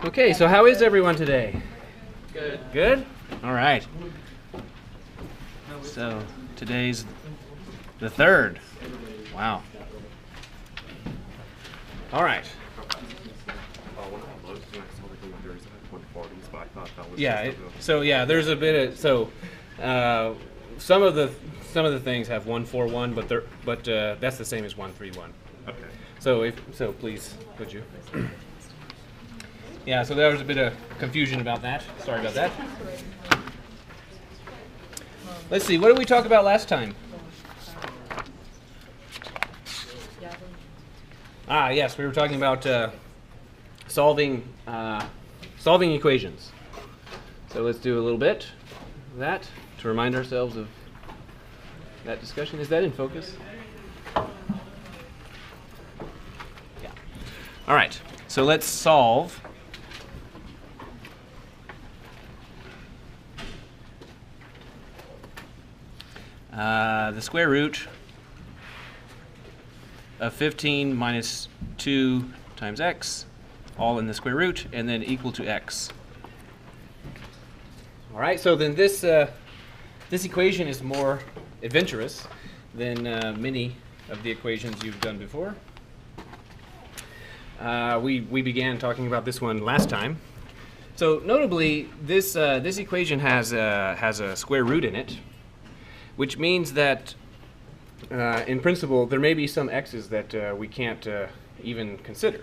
Okay, so how is everyone today? Good. Good? All right. So today's the 3rd. Wow. All right. Yeah. There's a bit of some of the things have 141, but that's the same as 131. Okay. So please, would you? Yeah, so there was a bit of confusion about that. Sorry about that. Let's see, what did we talk about last time? Yes, we were talking about solving equations. So let's do a little bit of that to remind ourselves of that discussion. Is that in focus? Yeah. All right, so let's solve the square root of 15 minus 2 times x, all in the square root, and then equal to x. All right, so then this equation is more adventurous than many of the equations you've done before. We began talking about this one last time. So notably, this equation has a square root in it, which means that in principle there may be some x's that we can't even consider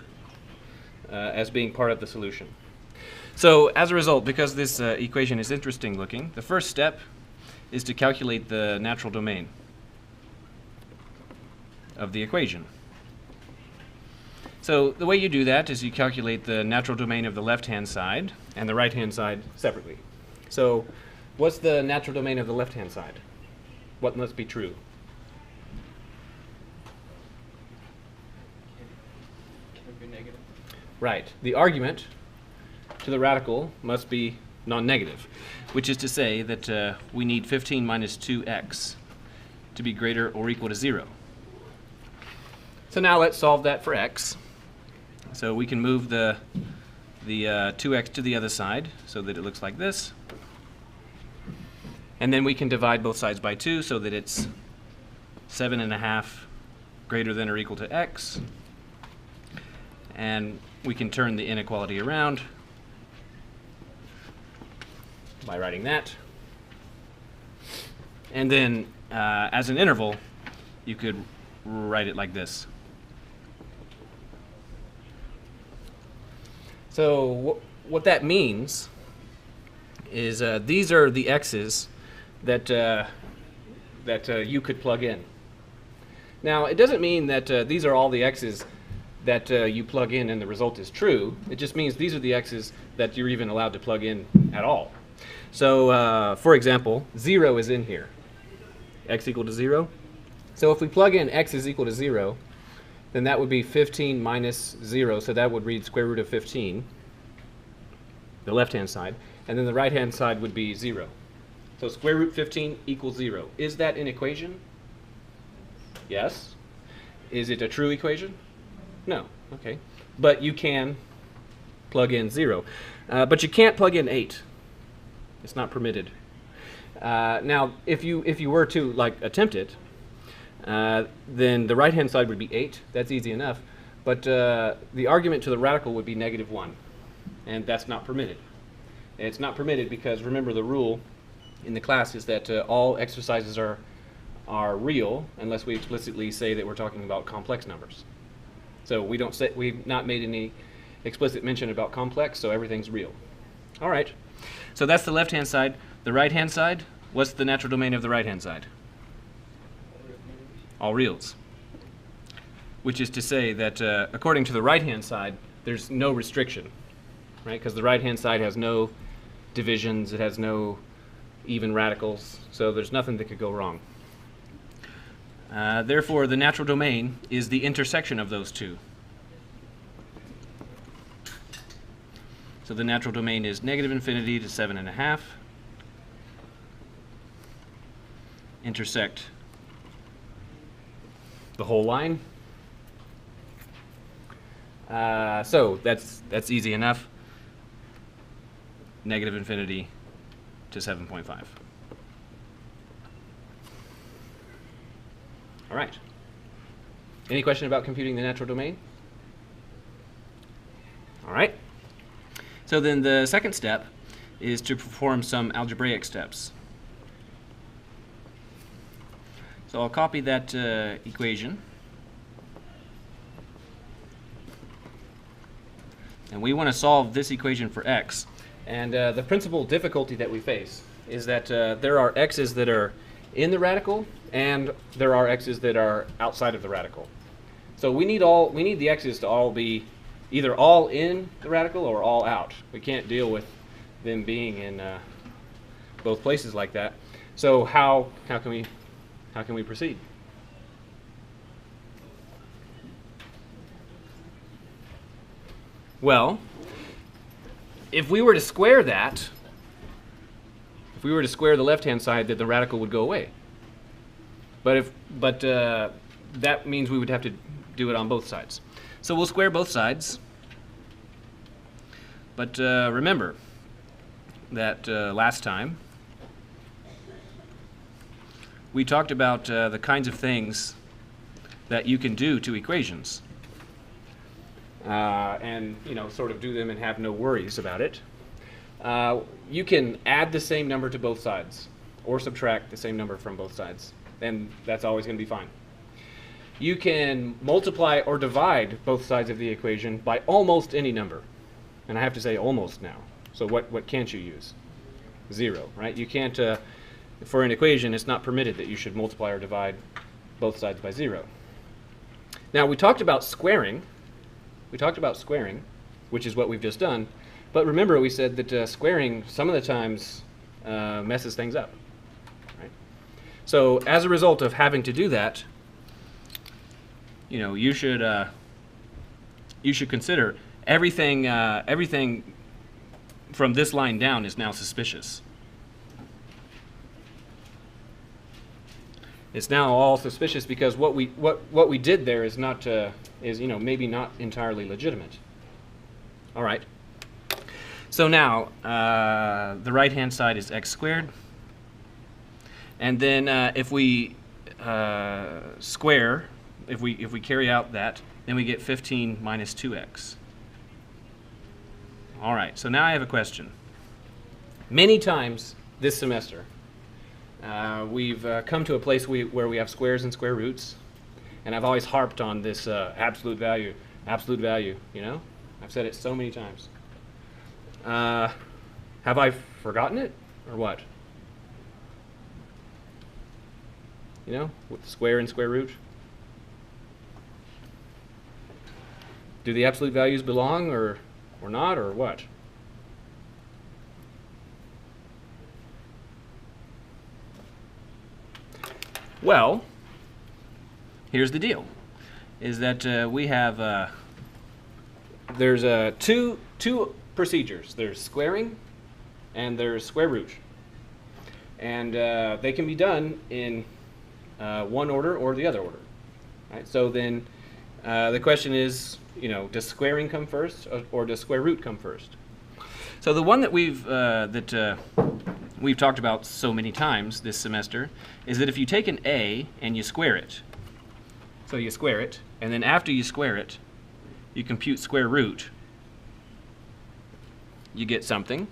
as being part of the solution. So as a result, because this equation is interesting looking, the first step is to calculate the natural domain of the equation. So the way you do that is you calculate the natural domain of the left-hand side and the right-hand side separately. So what's the natural domain of the left-hand side? What must be true? Right. The argument to the radical must be non-negative, which is to say that we need 15 minus 2x to be greater or equal to 0. So now let's solve that for x. So we can move the 2x to the other side so that it looks like this. And then we can divide both sides by 2 so that it's 7.5 greater than or equal to x. And we can turn the inequality around by writing that. And then as an interval, you could write it like this. So what that means is these are the x's that you could plug in. Now, it doesn't mean that these are all the x's that you plug in and the result is true. It just means these are the x's that you're even allowed to plug in at all. So, for example, 0 is in here. X equal to 0. So if we plug in x is equal to 0, then that would be 15 minus 0. So that would read square root of 15, the left-hand side. And then the right-hand side would be 0. So square root 15 equals 0. Is that an equation? Yes. Is it a true equation? No. Okay. But you can plug in 0. But you can't plug in 8. It's not permitted. Now, if you were to attempt it, then the right-hand side would be 8. That's easy enough. But the argument to the radical would be -1. And that's not permitted. And it's not permitted because, remember, the rule in the class is that all exercises are real unless we explicitly say that we're talking about complex numbers. So we've not made any explicit mention about complex, so everything's real. All right. So that's the left-hand side. The right-hand side, what's the natural domain of the right-hand side? All reals. Which is to say that according to the right-hand side, there's no restriction, right? Because the right-hand side has no divisions, it has no even radicals, so there's nothing that could go wrong. Therefore, the natural domain is the intersection of those two. So the natural domain is -infinity to 7.5. Intersect the whole line. So that's easy enough. negative infinity to 7.5. All right. Any question about computing the natural domain? All right. So then the second step is to perform some algebraic steps. So I'll copy that equation. And we want to solve this equation for x. And the principal difficulty that we face is that there are x's that are in the radical, and there are x's that are outside of the radical. So we need the x's to all be either all in the radical or all out. We can't deal with them being in both places like that. So how can we proceed? Well, if we were to square that, if we were to square the left-hand side, then the radical would go away. But that means we would have to do it on both sides. So we'll square both sides. But remember that last time we talked about the kinds of things that you can do to equations. And sort of do them and have no worries about it. You can add the same number to both sides or subtract the same number from both sides, and that's always going to be fine. You can multiply or divide both sides of the equation by almost any number, and I have to say almost now. So what can't you use? 0, right? You can't, for an equation, it's not permitted that you should multiply or divide both sides by 0. Now we talked about squaring. Which is what we've just done. But remember, we said that squaring some of the times messes things up. Right? So as a result of having to do that, you should consider everything from this line down is now suspicious. It's now all suspicious because what we did there is not maybe not entirely legitimate. All right. So now the right-hand side is x squared, and then if we square, if we carry out that, then we get 15 minus 2x. All right. So now I have a question. Many times this semester, we've come to a place where we have squares and square roots, and I've always harped on this absolute value. I've said it so many times. Have I forgotten it, or what? With square and square root? Do the absolute values belong, or not, or what? Well, here's the deal, is that we have, there's two procedures. There's squaring and there's square root. And they can be done in one order or the other order. Right? So then the question is, does squaring come first or does square root come first? So the one that we've talked about so many times this semester is that if you take an a and you square it, so you square it, and then after you square it, you compute square root, you get something.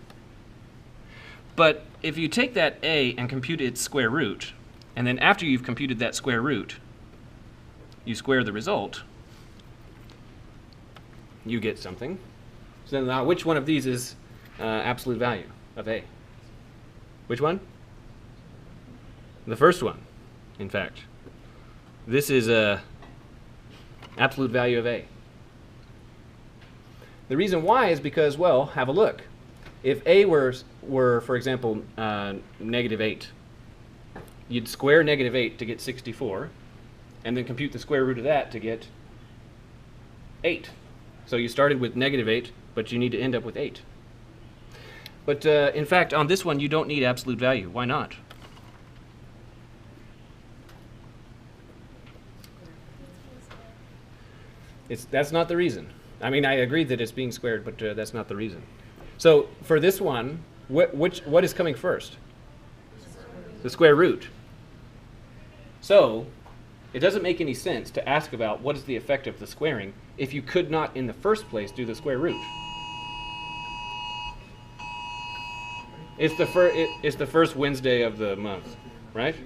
But if you take that a and compute its square root, and then after you've computed that square root, you square the result, you get something. So now which one of these is absolute value of a? Which one? The first one, in fact. This is absolute value of a. The reason why is because, well, have a look. If a were for example, -8, you'd square -8 to get 64, and then compute the square root of that to get 8. So you started with -8, but you need to end up with 8. But in fact, on this one, you don't need absolute value. Why not? That's not the reason. I mean, I agree that it's being squared, but that's not the reason. So for this one, what is coming first? The square root. So it doesn't make any sense to ask about what is the effect of the squaring if you could not in the first place do the square root. It's the first Wednesday of the month, right?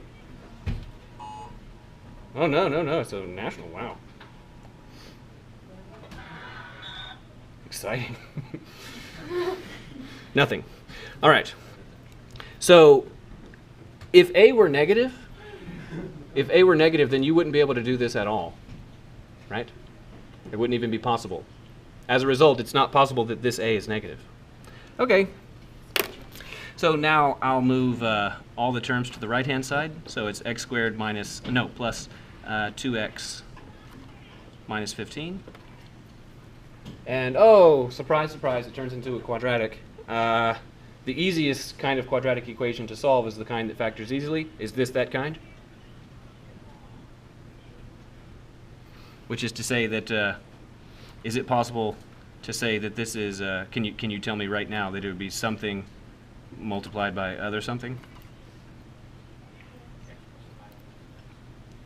Oh no, it's a national. Wow. Exciting. Nothing. All right. So if A were negative, then you wouldn't be able to do this at all, right? It wouldn't even be possible. As a result, it's not possible that this A is negative. Okay. So now I'll move all the terms to the right-hand side. So it's x squared plus 2x minus 15. And oh, surprise, surprise, it turns into a quadratic. The easiest kind of quadratic equation to solve is the kind that factors easily. Is this that kind? Which is to say that, is it possible to say that this is, can you tell me right now that it would be something multiplied by other something?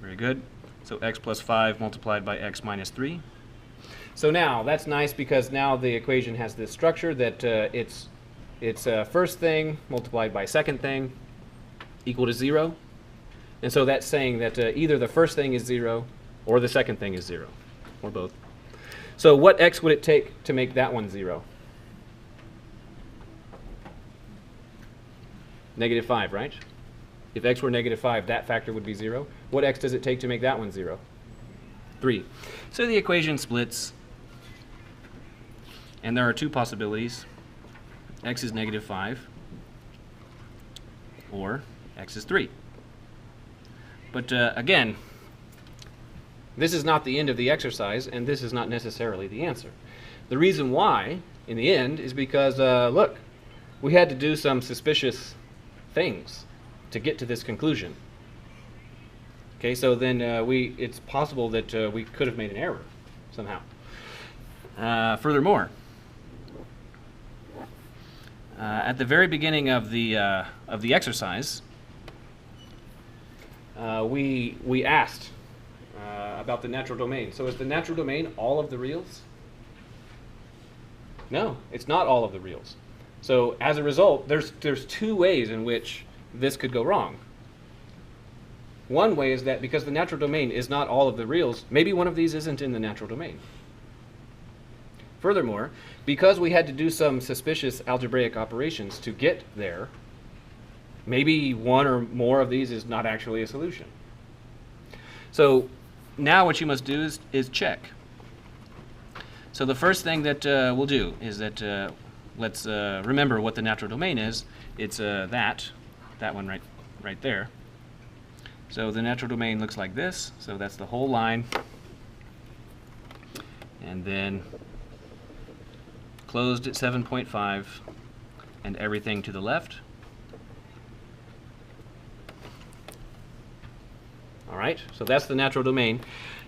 Very good. So x plus 5 multiplied by x minus 3. So now that's nice because now the equation has this structure that it's first thing multiplied by second thing equal to 0. And so that's saying that either the first thing is 0 or the second thing is 0, or both. So what x would it take to make that one 0? Negative 5, right? If x were negative 5, that factor would be 0. What x does it take to make that one 0? 3. So the equation splits, and there are two possibilities. X is negative 5, or x is 3. But again, this is not the end of the exercise, and this is not necessarily the answer. The reason why, in the end, is because, look, we had to do some suspicious things to get to this conclusion. Okay, so then it's possible that we could have made an error somehow. Furthermore, at the very beginning of the exercise, we asked about the natural domain. So is the natural domain all of the reals? No, it's not all of the reals. So as a result, there's two ways in which this could go wrong. One way is that because the natural domain is not all of the reals, maybe one of these isn't in the natural domain. Furthermore, because we had to do some suspicious algebraic operations to get there, maybe one or more of these is not actually a solution. So now what you must do is check. So the first thing that we'll do is that let's remember what the natural domain is. It's that one right there. So the natural domain looks like this. So that's the whole line. And then closed at 7.5 and everything to the left. All right, so that's the natural domain.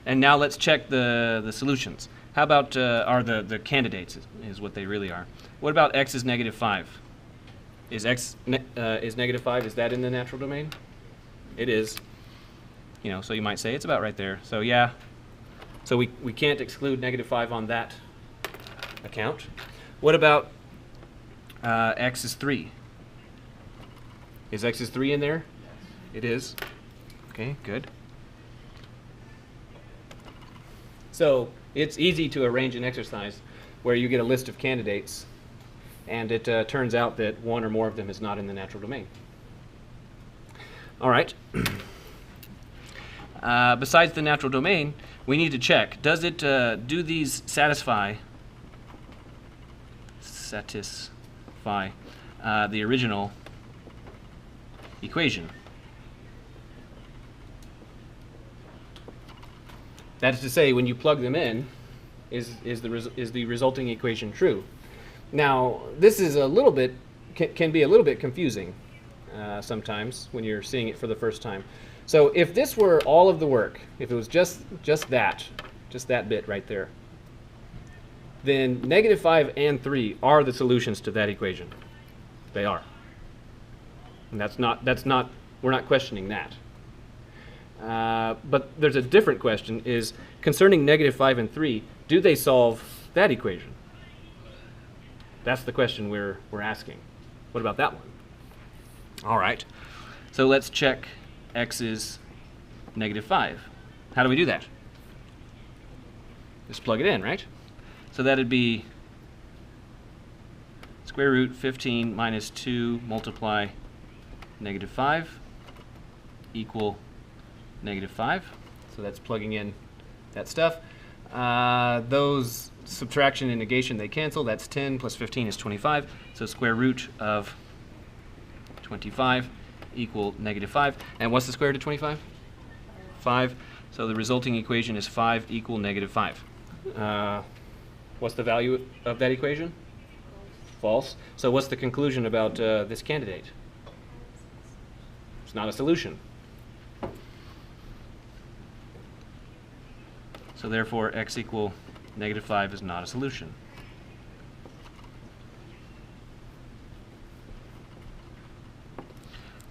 And now let's check the solutions. How about, are the candidates is what they really are. What about x is negative 5? Is x is negative 5, is that in the natural domain? It is. You know, so you might say it's about right there. So yeah, so we can't exclude negative 5 on that account. What about x is 3? Is x is 3 in there? Yes. It is. Okay, good. So it's easy to arrange an exercise where you get a list of candidates and it turns out that one or more of them is not in the natural domain. All right. Besides the natural domain, we need to check, does it do these satisfy the original equation? That is to say, when you plug them in, is the resulting equation true? Now, this is a little bit can be a little bit confusing sometimes when you're seeing it for the first time. So if this were all of the work, if it was just that bit right there, then negative 5 and 3 are the solutions to that equation. They are. And we're not questioning that. But there's a different question, is concerning negative 5 and 3, do they solve that equation? That's the question we're asking. What about that one? All right. So let's check x is negative 5. How do we do that? Just plug it in, right? So that'd be square root 15 minus 2 multiply negative 5 equal negative 5. So that's plugging in that stuff. Those subtraction and negation, they cancel. That's 10 plus 15 is 25. So square root of 25 equal negative 5. And what's the square root of 25? 5. So the resulting equation is 5 equal negative 5. What's the value of that equation? False. So what's the conclusion about this candidate? It's not a solution. So therefore, x equal negative 5 is not a solution.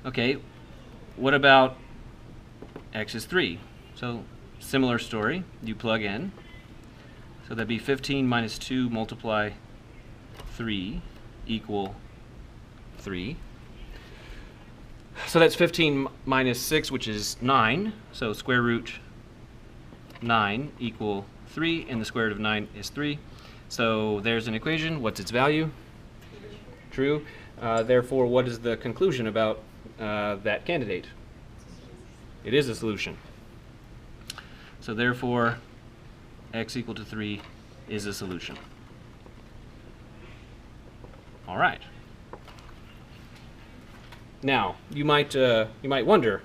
Okay, what about x is 3? So similar story, you plug in. So that'd be 15 minus 2 multiply 3 equal 3. So that's 15 minus 6, which is 9. So square root 9 equal 3, and the square root of 9 is 3. So there's an equation. What's its value? True. Therefore, what is the conclusion about that candidate? It is a solution. So therefore, x equal to 3 is a solution. All right. Now, you might wonder,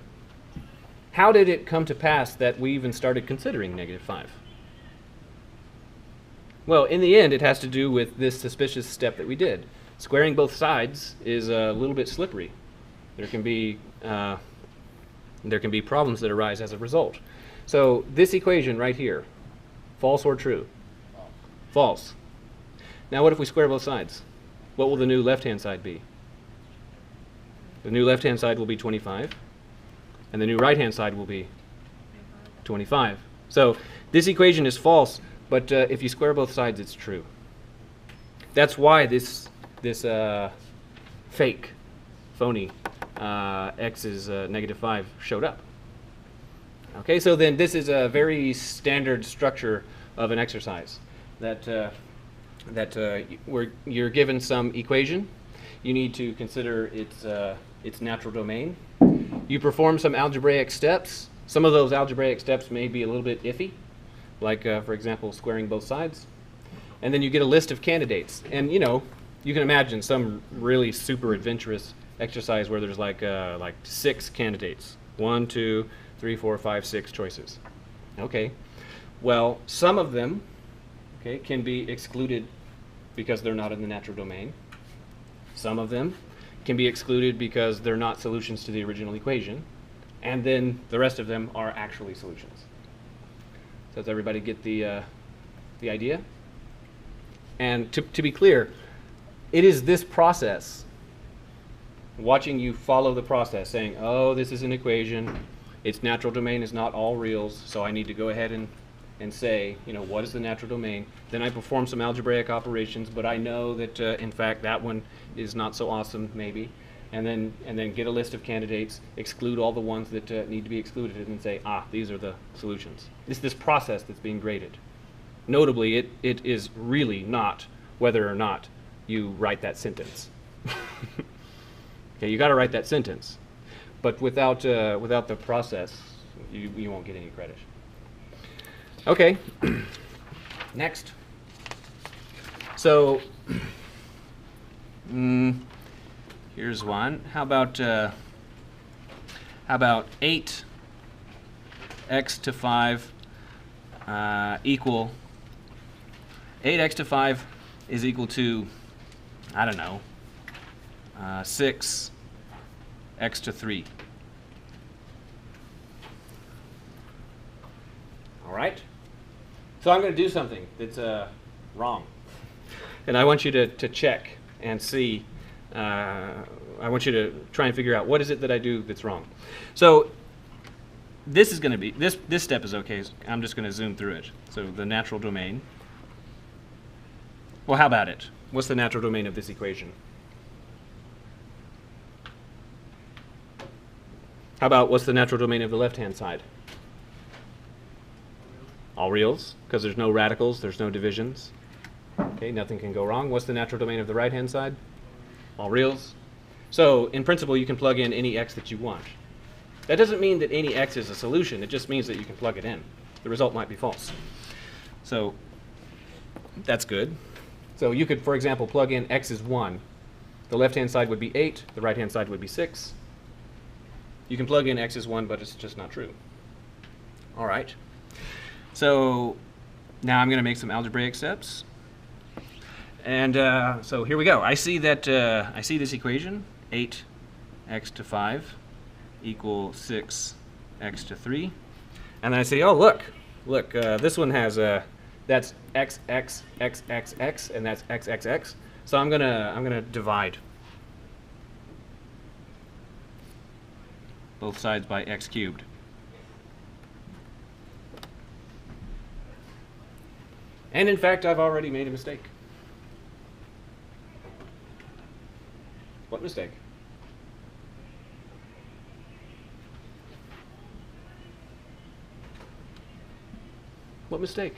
how did it come to pass that we even started considering negative 5? Well, in the end, it has to do with this suspicious step that we did. Squaring both sides is a little bit slippery. There can be problems that arise as a result. So this equation right here, false or true? False. Now what if we square both sides? What will the new left-hand side be? The new left-hand side will be 25, and the new right-hand side will be 25. So this equation is false, but if you square both sides, it's true. That's why this fake, phony x is negative 5 showed up. Okay, so then this is a very standard structure of an exercise that where you're given some equation. You need to consider its natural domain. You perform some algebraic steps. Some of those algebraic steps may be a little bit iffy, like for example squaring both sides. And then you get a list of candidates. And you can imagine some really super adventurous exercise where there's like 6 candidates. 1, 2, 3, 4, 5, 6 choices. Okay. Well, some of them, okay, can be excluded because they're not in the natural domain. Some of them can be excluded because they're not solutions to the original equation. And then the rest of them are actually solutions. So does everybody get the idea? And to be clear, it is this process, watching you follow the process, saying, oh, this is an equation, its natural domain is not all reals, so I need to go ahead and say, what is the natural domain? Then I perform some algebraic operations, but I know that, in fact, that one is not so awesome, maybe. And then get a list of candidates, exclude all the ones that need to be excluded, and then say, these are the solutions. It's this process that's being graded. Notably, it is really not whether or not you write that sentence. Okay, you got to write that sentence, but without the process, you won't get any credit. Okay, next. So here's one. How about 8 x to 5 equal 8x to 5 is equal to, I don't know, 6x to 3. All right. So I'm going to do something that's wrong. And I want you to check and see. I want you to try and figure out what is it that I do that's wrong. So this is going to be, this step is okay. I'm just going to zoom through it. So the natural domain. Well, how about it? What's the natural domain of this equation? How about what's the natural domain of the left-hand side? All reals, because there's no radicals, there's no divisions. Okay, nothing can go wrong. What's the natural domain of the right-hand side? All reals. So in principle, you can plug in any x that you want. That doesn't mean that any x is a solution. It just means that you can plug it in. The result might be false. So that's good. So you could, for example, plug in x is 1. The left-hand side would be 8. The right-hand side would be 6. You can plug in x is 1, but it's just not true. All right. So now I'm going to make some algebraic steps. And so here we go. I see that I see this equation, 8x to 5 equals 6x to 3. And then I say, oh, look, this one has that's x, x, x, x, x, and that's x, x, x. So I'm gonna divide both sides by x cubed. And in fact, I've already made a mistake. What mistake? What mistake?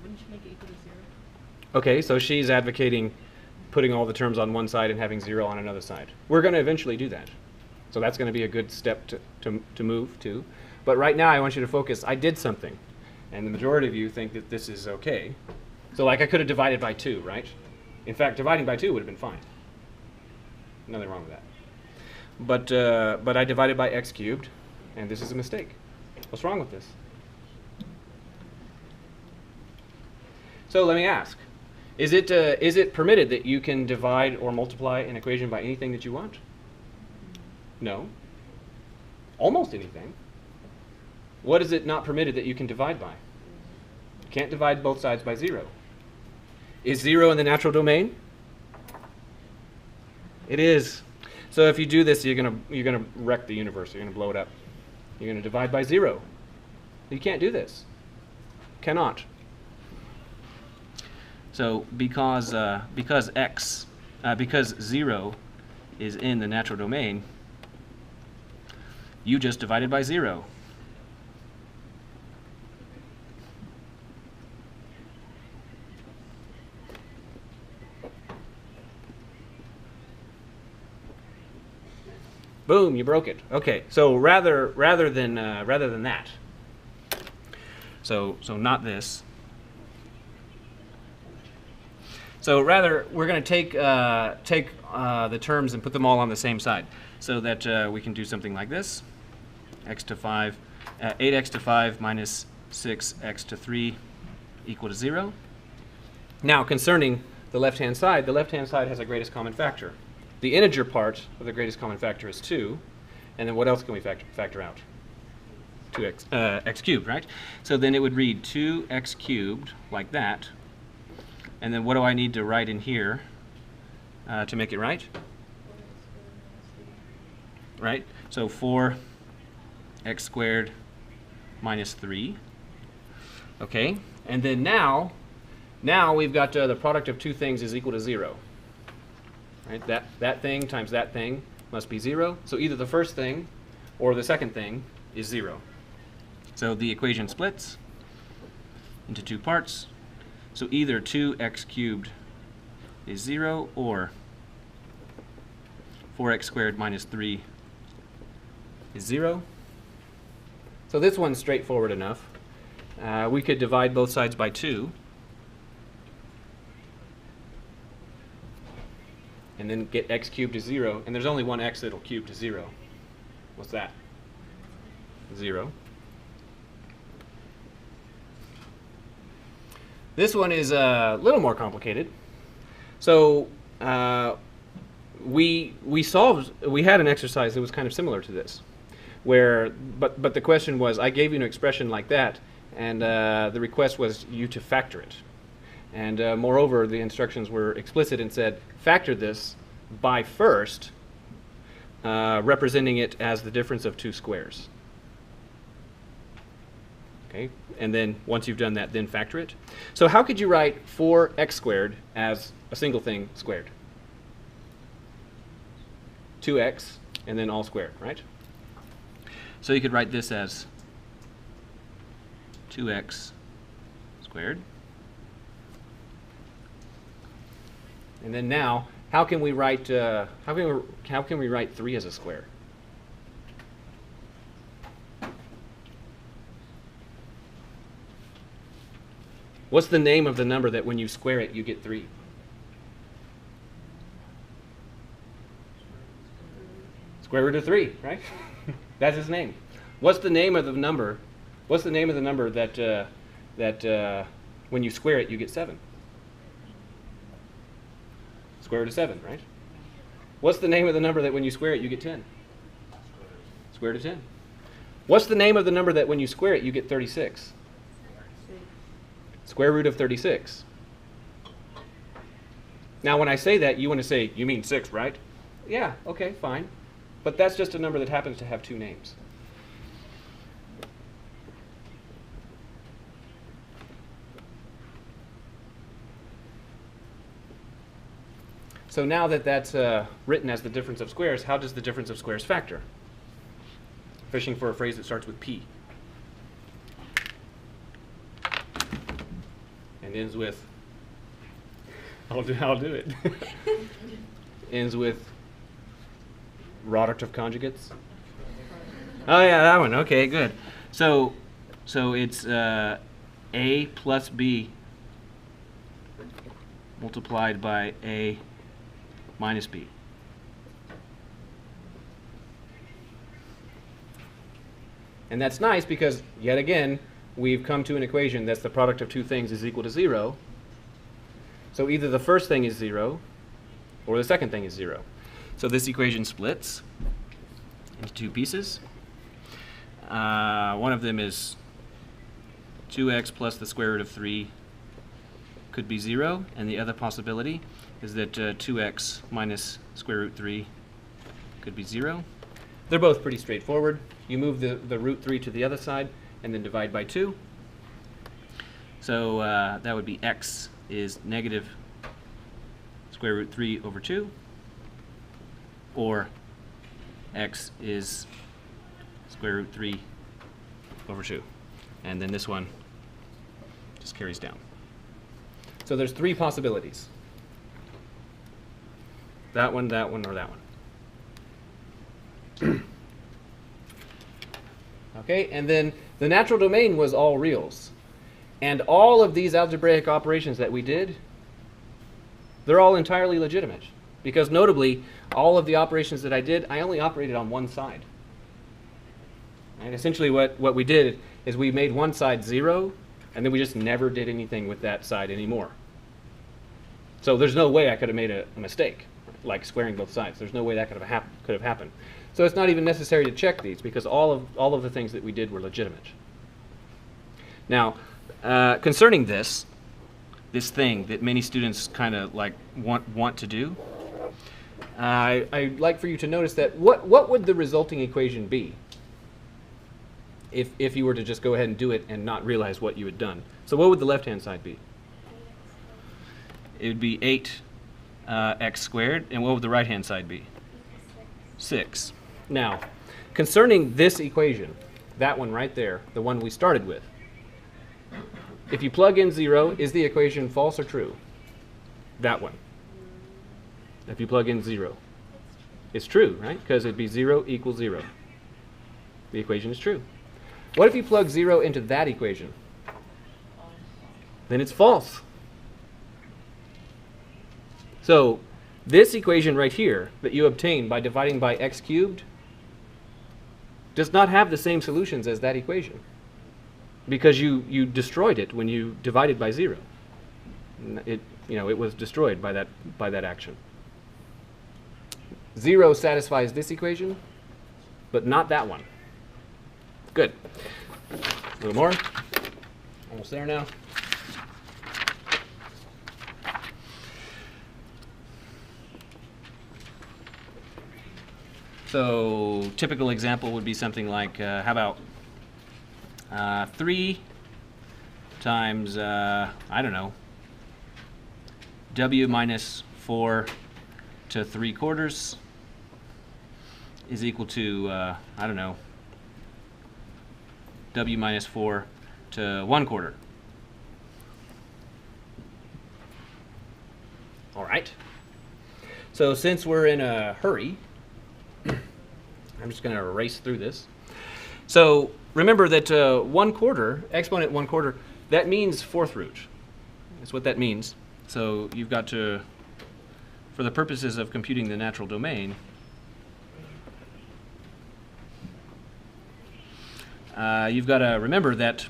Wouldn't you make it equal to 0? Okay, so she's advocating putting all the terms on one side and having 0 on another side. We're going to eventually do that. So that's going to be a good step to move to. But right now I want you to focus. I did something. And the majority of you think that this is okay. So like I could have divided by 2, right? In fact, dividing by 2 would have been fine. Nothing wrong with that. But I divided by x cubed, and this is a mistake. What's wrong with this? So let me ask. Is it permitted that you can divide or multiply an equation by anything that you want? No. Almost anything. What is it not permitted that you can divide by? You can't divide both sides by 0. Is 0 in the natural domain? It is. So if you do this, you're gonna wreck the universe. You're gonna blow it up. You're gonna divide by 0. You can't do this. Cannot. So because 0 is in the natural domain, you just divided by 0. Boom, you broke it. Okay, so rather than that. So not this. So rather, we're going to take the terms and put them all on the same side, so that we can do something like this: x to 5, 8x to 5 minus 6x to 3 equal to 0. Now, concerning the left-hand side has a greatest common factor. The integer part of the greatest common factor is 2, and then what else can we factor out? 2x x cubed, right? So then it would read 2x cubed like that. And then what do I need to write in here to make it right? Right? So 4x squared minus 3. Okay? And then now we've got the product of two things is equal to 0. Right? That thing times that thing must be 0. So either the first thing or the second thing is 0. So the equation splits into two parts. So either 2x cubed is 0 or 4x squared minus 3 is 0. So this one's straightforward enough. We could divide both sides by 2 and then get x cubed to 0. And there's only one x that'll cube to 0. What's that? 0. This one is a little more complicated. So we had an exercise that was kind of similar to this. but the question was, I gave you an expression like that, and the request was you to factor it. And moreover, the instructions were explicit and said, factor this by first representing it as the difference of two squares. Okay, and then once you've done that, then factor it. So how could you write 4x squared as a single thing squared? 2x and then all squared, right? So you could write this as 2x squared. And then now, how can we write 3 as a square? What's the name of the number that when you square it, you get 3? Square root of 3, right? That's its name. What's the name of the number? What's the name of the number that when you square it, you get 7? Square root of 7, right? What's the name of the number that when you square it, you get 10? Square root of 10. What's the name of the number that when you square it, you get 36? Square root of 36. Now, when I say that, you want to say, you mean 6, right? Yeah, okay, fine. But that's just a number that happens to have 2 names. So now that that's written as the difference of squares, how does the difference of squares factor? Fishing for a phrase that starts with P. And ends with, I'll do it. Ends with product of conjugates. Oh yeah, that one. Okay, good. So it's A plus B multiplied by A minus B. And that's nice because, yet again, we've come to an equation that's the product of two things is equal to 0. So either the first thing is 0 or the second thing is 0. So this equation splits into 2 pieces. One of them is 2x plus the square root of 3 could be 0, and the other possibility is that 2x minus square root 3 could be 0. They're both pretty straightforward. You move the root 3 to the other side and then divide by 2. So that would be x is negative square root 3 over 2, or x is square root 3 over 2. And then this one just carries down. So there's 3 possibilities. That one, or that one. Okay, and then the natural domain was all reals. And all of these algebraic operations that we did, they're all entirely legitimate. Because notably, all of the operations that I did, I only operated on one side. And essentially what we did is we made one side 0, and then we just never did anything with that side anymore. So there's no way I could have made a mistake, like squaring both sides. There's no way that could have happened. So it's not even necessary to check these, because all of the things that we did were legitimate. Now, concerning this thing that many students kind of like want to do, I'd like for you to notice that what would the resulting equation be if you were to just go ahead and do it and not realize what you had done? So what would the left-hand side be? It would be 8x squared, and what would the right-hand side be? 6. Now, concerning this equation, that one right there, the one we started with, if you plug in 0, is the equation false or true? That one. If you plug in 0. It's true, right? Because it'd be 0 equals 0. The equation is true. What if you plug 0 into that equation? Then it's false. So this equation right here that you obtain by dividing by x cubed does not have the same solutions as that equation, because you destroyed it when you divided by 0. It was destroyed by that action. 0 satisfies this equation, but not that one. Good. A little more. Almost there now. So typical example would be something like, how about 3 times, I don't know, w minus 4 to 3/4 is equal to, I don't know, w minus 4 to 1/4. All right. So since we're in a hurry, I'm just going to erase through this. So remember that 1/4, exponent 1/4, that means 4th root. That's what that means. So you've got to, for the purposes of computing the natural domain, you've got to remember that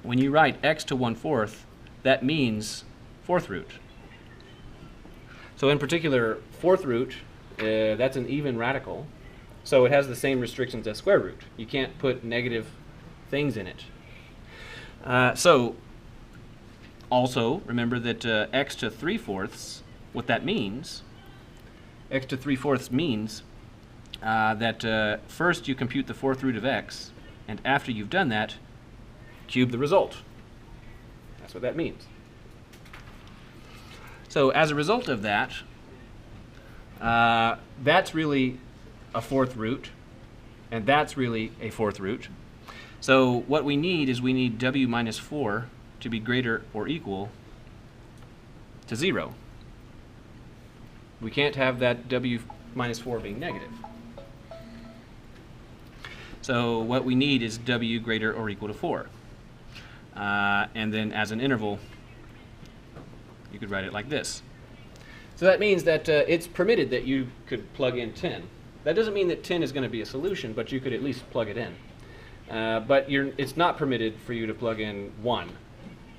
when you write x to 1/4, that means 4th root. So in particular, 4th root, that's an even radical. So it has the same restrictions as square root. You can't put negative things in it. So also remember that x to 3/4, what that means, x to 3/4 means that first you compute the 4th root of x, and after you've done that, cube the result. That's what that means. So as a result of that, that's really a 4th root, and that's really a 4th root. So what we need is we need w minus 4 to be greater or equal to 0. We can't have that w minus 4 being negative. So what we need is w greater or equal to 4. And then as an interval, you could write it like this. So that means that it's permitted that you could plug in 10. That doesn't mean that 10 is going to be a solution, but you could at least plug it in. But it's not permitted for you to plug in 1,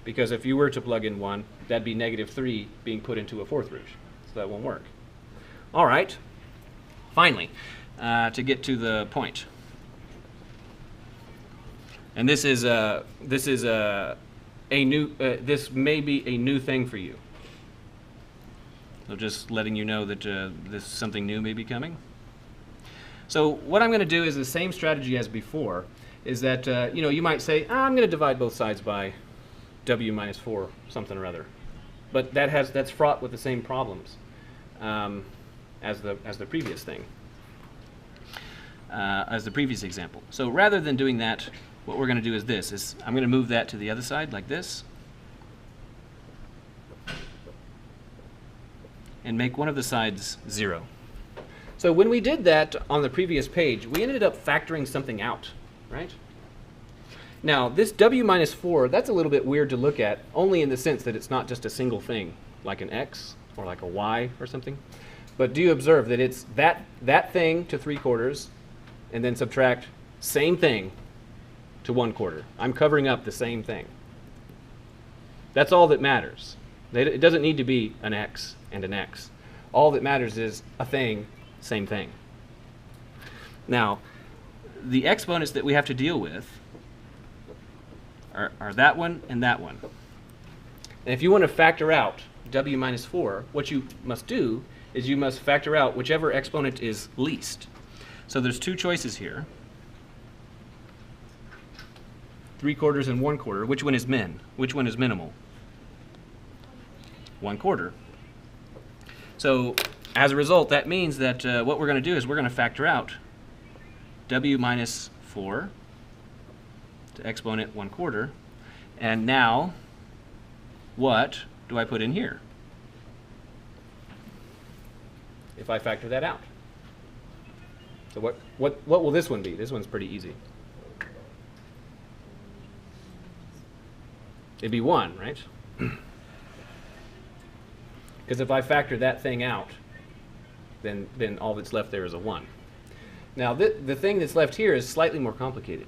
because if you were to plug in 1, that'd be -3 being put into a 4th root. So that won't work. All right. Finally, to get to the point. And this may be a new thing for you. So just letting you know that this something new may be coming. So what I'm going to do is the same strategy as before. Is that you might say, I'm going to divide both sides by w minus 4 something or other, but that's fraught with the same problems as the previous thing, as the previous example. So rather than doing that, what we're going to do is this: I'm going to move that to the other side like this, and make one of the sides 0. So when we did that on the previous page, we ended up factoring something out, right? Now, this w minus 4, that's a little bit weird to look at, only in the sense that it's not just a single thing, like an x or like a y or something. But do you observe that it's that thing to 3/4, and then subtract same thing to 1/4. I'm covering up the same thing. That's all that matters. It doesn't need to be an x and an x. All that matters is a thing, same thing. Now, the exponents that we have to deal with are that one and that one. And if you want to factor out w minus 4, what you must do is you must factor out whichever exponent is least. So there's two choices here. 3/4 and 1/4. Which one is min? Which one is minimal? 1/4. So as a result, that means that what we're going to do is we're going to factor out w minus 4 to exponent 1/4. And now, what do I put in here if I factor that out? So what will this one be? This one's pretty easy. It'd be 1, right? Because if I factor that thing out, then all that's left there is a 1. Now, the thing that's left here is slightly more complicated.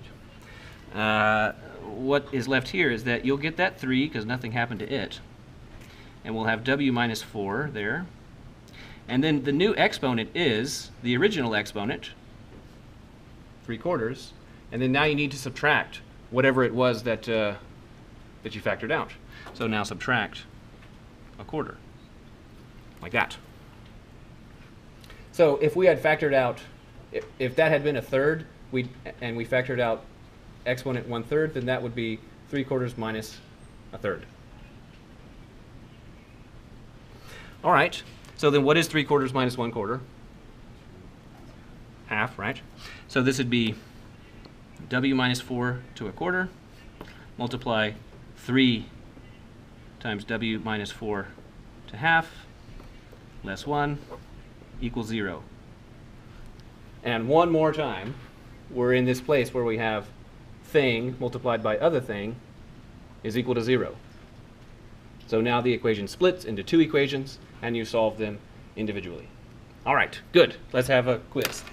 What is left here is that you'll get that 3 because nothing happened to it. And we'll have w minus 4 there. And then the new exponent is the original exponent, 3/4, And then now you need to subtract whatever it was that, that you factored out. So now subtract a quarter, like that. So if we had factored out, if that had been a third, and we factored out exponent 1/3, then that would be 3/4 minus a third. All right, so then what is 3/4 minus 1/4? Half, right? So this would be w minus 4 to a quarter, multiply 3 times w minus 4 to half, less 1, equals 0. And one more time, we're in this place where we have thing multiplied by other thing is equal to 0. So now the equation splits into two equations, and you solve them individually. All right, good. Let's have a quiz.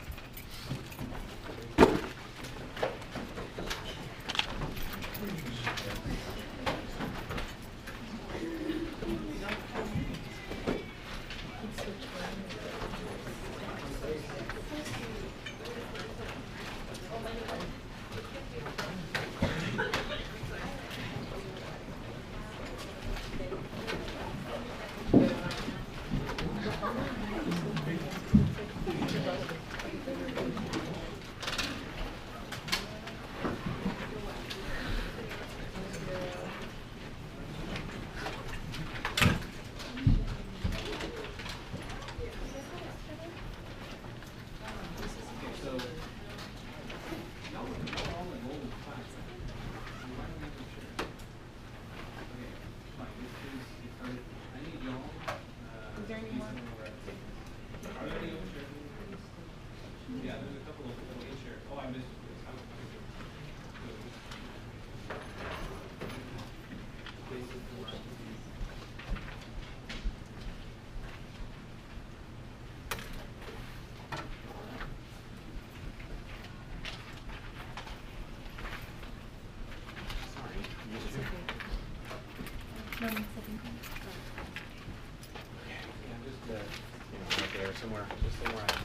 Right there somewhere, just somewhere.